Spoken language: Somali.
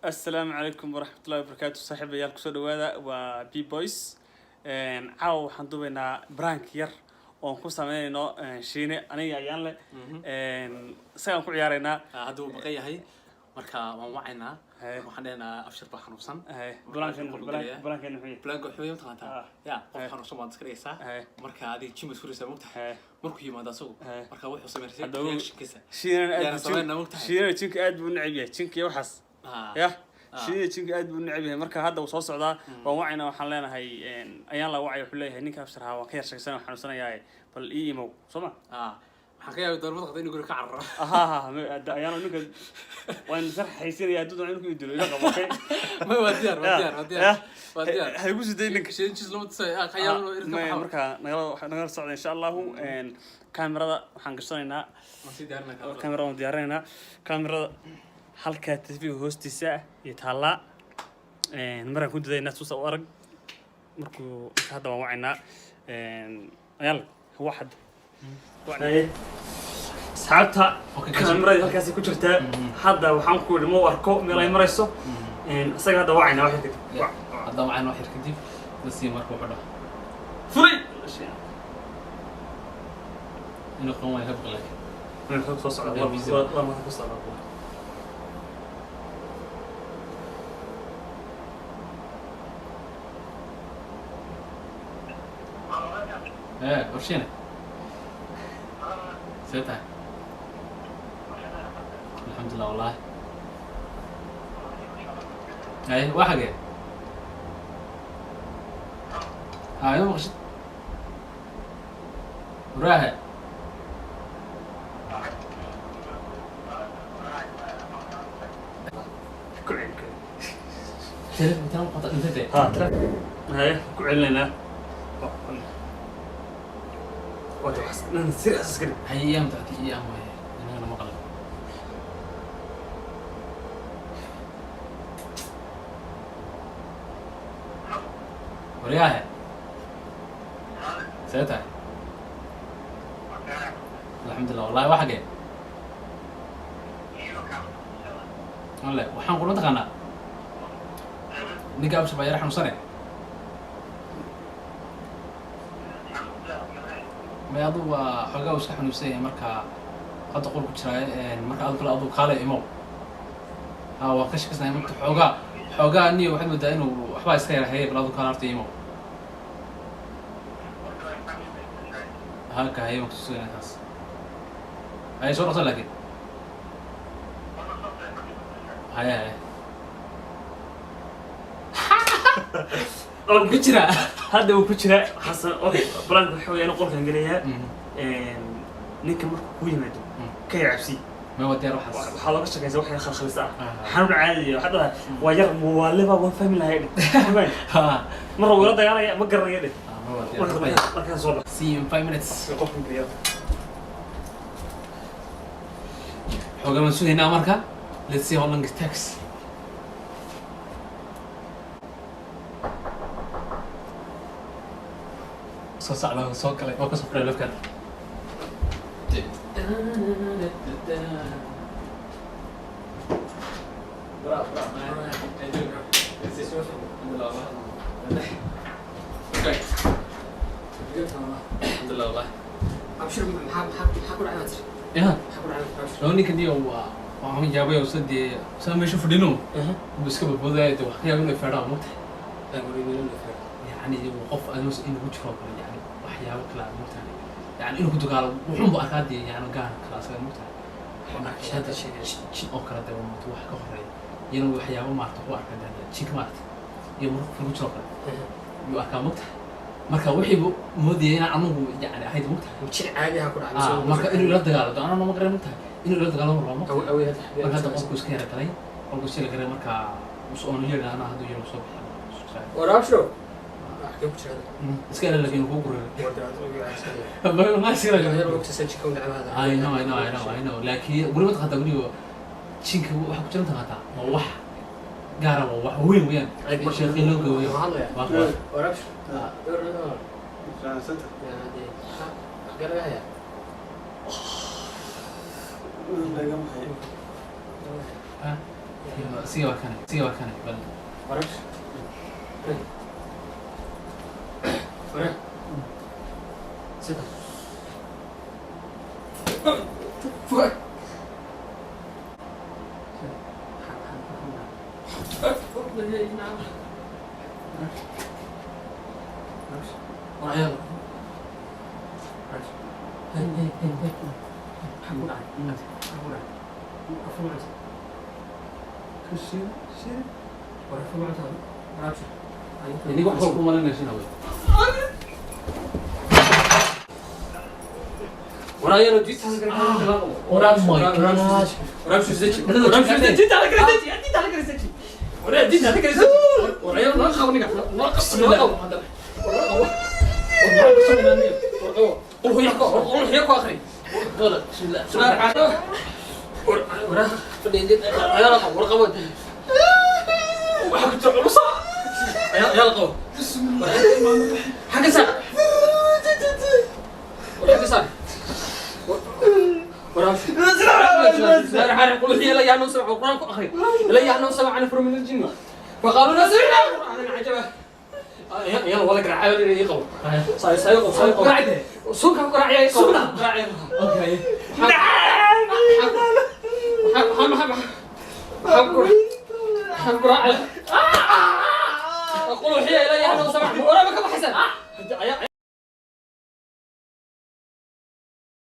السلام عليكم ورحمة الله وبركاته صاحب يالك سو دوادا و بي بويس عاو waxaan duubaynaa brand yar oo ku sameeyno shiine aniga ayaan le sagan ku ciyaarayna haduu baqay yahay marka waan wacaynaa waxaan dhehnaa afshir baa xanuunsan brandkan wuxuu taqaantaa ya qof xanuunsan baad iska dhigaysaa marka adiga jim isfuraysaa mugtahay markuu yimaado asagu marka wuxuu sameeyay reactionkiisa shiine jinka aad buu neceb yahay jinka waxaas ya shiine jinka aad buu neceb yahay marka hadda uu soo socdaa waan wacayna waxaan leenahay ayaan la wacay wuxuu leeyahay ninka afshir ha waan ka yarshaysan waxaan xanuunsanayaa bal ii imow soma waxaan ka yaabay doormada qada inuu guri ka cararo ayaan ninka waan sarxaysinaya dad inuu ku dilo ila qabay ma wadiyaar hay ku sideen ninka sheejis loo tusay qayaalo irka marka naga socdo insha Allah kaamirada waxaan gashanaynaa kaamirada diyaarinaynaa kaamirada halka TV hoostiisa iyo taala maraan ku didaynaa soo soo arag markuu hadda waan wacaynaa ayaan واحد ساعتها كاميرا halkaas ku jirtaa hadda waxaan ku idhi ma arko meel ay marayso isaga hadda wacayna wax kadib hadda wacayna wax kadib basi markuu xidho furay inuu qoon way habqay inuu soo socdo lama ku soo socdo ورشينا سيتها الحمد لله والله اي واحد يوم غشت وراها تلف قطع نتدي تلف هاي كعلنا وتحس نصير أساس كده أيام تأتي أيام وهي أنا ما قلب ورياها سيتها الحمد لله والله واحد والله وحنقول ما تقنا نقابل شباب يرحم صنع ما أدو حاجة وش كحنو سيء مركا قد أقول كشراء مركا أدو خالي إمو وكش كسنا مركا حاجة إني واحد مدين وحبا يسخير هي بلا أدو خالي إمو هاكا هي مكتوسين الناس هاي شو رأسه لكن هاي كشراء هذا هو كشرة حسن أوكي برانك حوي أنا قلت إنجليها نيك مرة كوي مادو كي عبسي ما ودي أروح حلقة شكل زوج حين خلص حنون عادي حتى وير موالبة وفهم لها يد مرة ولد أنا ما قرر يد ما ودي ما كان صور see you in 5 minutes قفن كريات حوجة منسون هنا مركا let's see how long it takes صار على صوت كله ما كسر فريلف كده برافو الحمد لله والله أبشر حكون عمتر إيه حكون عمتر لو إنك دي وعم جابوا يوصل سام يشوف دينو بس كبر بوداية وحكي أقول فردا موت يعني وقف أنوس إنه بتشوف يعني وحياة وكلا موت يعني إنه كنت قال وحوم بأكاد يعني قال خلاص موت هذا شيء أو كلا ده موت وحكي خري ينو وحياة ما أرتقوا أكاد هذا شيء ما أرت يمر في بتشوف يؤكد موت marka wixii moodiyay anagu yani ahayd mugta caadi ah ku dhacay marka inuu la dagaalo doonana ma garan mugta inuu la dagaalo rabo marka hadda qofku iska yara galay qofku iska garay marka soo yeelana ana haduu yaro soo baxay waraabsho ku jira iska yara laakiin ku guray ma sira yaro waqti sajika u dhacay I know laakiin guriga qada guriga jinka waxa ku jirta qata ma wax gaar ah wax weyn weyn sheekhi loo gooyo waraabsho أنا سنت يعني قالها يا لا جمع ها سيبا كان بل ورش ورش ستة فوق وعيال حمود عاد حمود عاد عفوا عاد كشير شير ورفع عاد رابش ini kok kok malah nasi nawe ورايا لو جيت هذا orang my god رابش زيتي جيت على كريستي جيت على كريستي ورايا جيت على كريستي ورايا لا خاوني لا قص لا هذا قول هو يحكوا اخري بسم الله ورا فدين يا لا ورقه وحكت عروسه يلا قو حق ساعه وحق ساعه وراش لا حرق قول هي لا يعنون سمع القرآن أخي لا يعنون سمع عن فرم من الجن فقالوا لا سمعنا أنا عجبه يلا ولا قرع عيال يقو سايقو قاعد سوق قرع يا سوق قرع اوكي حق قرع أقول هي لا يعنون سمع ولا بك حسن